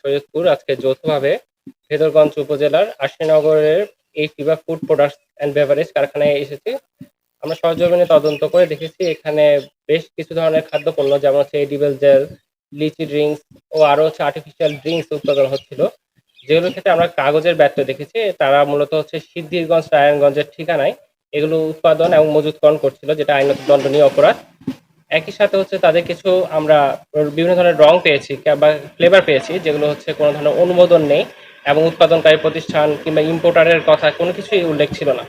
শরীয়তপুর আজকে যৌথভাবে ভেদরগঞ্জ উপজেলার আশিনগরের এই ফিবা ফুড প্রোডাক্টস অ্যান্ড বেভারেজ কারখানায় এসেছি। আমরা সরজমিনে তদন্ত করে দেখেছি এখানে বেশ কিছু ধরনের খাদ্যপণ্য যেমন হচ্ছে এডিবল জেল, লিচি ড্রিঙ্কস ও আরো হচ্ছে আর্টিফিশিয়াল ড্রিঙ্কস উৎপাদন হচ্ছিল। যেগুলোর ক্ষেত্রে আমরা কাগজের ব্যর্থ দেখেছি। তারা মূলত হচ্ছে সিদ্ধিরগঞ্জ, নারায়ণগঞ্জের ঠিকানায় এগুলো উৎপাদন এবং মজুতকরণ করছিল, যেটা আইনত দণ্ডনীয় অপরাধ। একই সাথে হচ্ছে তাদের কিছু আমরা বিভিন্ন ধরনের রং পেয়েছি বা ফ্লেভার পেয়েছি, যেগুলো হচ্ছে কোনো ধরনের অনুমোদন নেই এবং উৎপাদনকারী প্রতিষ্ঠান কিংবা ইম্পোর্টারের কথা কোনো কিছুই উল্লেখ ছিল না।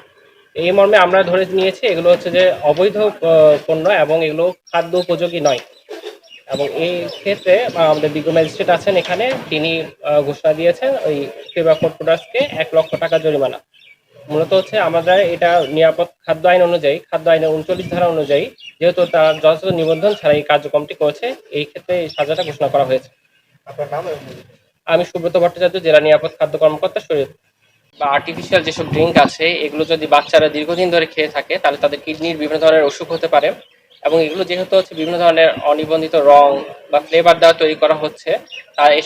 এই মর্মে আমরা ধরে নিয়েছি এগুলো হচ্ছে যে অবৈধ পণ্য এবং এগুলো খাদ্য উপযোগী নয়। এবং এই ক্ষেত্রে আমাদের বিজ্ঞ ম্যাজিস্ট্রেট আছেন এখানে, তিনি ঘোষণা দিয়েছেন ওই ফিবা ফুড প্রোডাক্টসকে ১,০০,০০০ টাকা জরিমানা। মূলত হচ্ছে আমাদের এটা নিরাপদ খাদ্য আইন অনুযায়ী, খাদ্য আইনের ৩৯ ধারা অনুযায়ী, যেহেতু তার যথাযথ নিবন্ধন ছাড়া এই কার্যক্রমটি করেছে, এই ক্ষেত্রে এই সাজাটা ঘোষণা করা হয়েছে। আপনার নাম? আমি সুব্রত ভট্টাচার্য, জেলা নিরাপদ খাদ্য কর্মকর্তা, শরীয়তপুর। বা আর্টিফিশিয়াল যেসব ড্রিঙ্ক আছে এগুলো যদি বাচ্চারা দীর্ঘদিন ধরে খেয়ে থাকে তাহলে তাদের কিডনির বিভিন্ন ধরনের অসুখ হতে পারে। এবং এগুলো যেহেতু হচ্ছে বিভিন্ন ধরনের অনিবন্ধিত রং বা ফ্লেভার দ্বারা তৈরি করা হচ্ছে,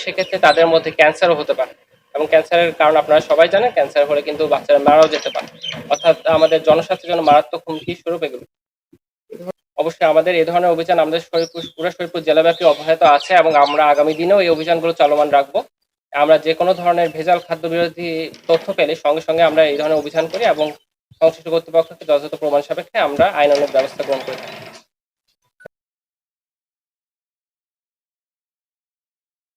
সেক্ষেত্রে তাদের মধ্যে ক্যান্সারও হতে পারে। এবং ক্যান্সারের কারণ আপনারা সবাই জানেন, ক্যান্সার হলে কিন্তু বাচ্চারা মারাও যেতে পারে। অর্থাৎ আমাদের জনস্বাস্থ্যের জন্য মারাত্মক হুমকি স্বরূপ এগুলো। অবশ্যই আমাদের এই ধরনের অভিযান আমাদের পুরো শরীয়তপুর জেলাব্যাপী অব্যাহত আছে এবং আমরা আগামী দিনেও এই অভিযানগুলো চলমান রাখবো। আমরা যে কোনো ধরনের ভেজাল খাদ্য বিরোধী তথ্য পেলে সঙ্গে সঙ্গে আমরা এই ধরনের অভিযান করি এবং সংশ্লিষ্ট কর্তৃপক্ষকে যথাযথ প্রমাণ সাপেক্ষে আমরা আইনানুগ ব্যবস্থা গ্রহণ করি।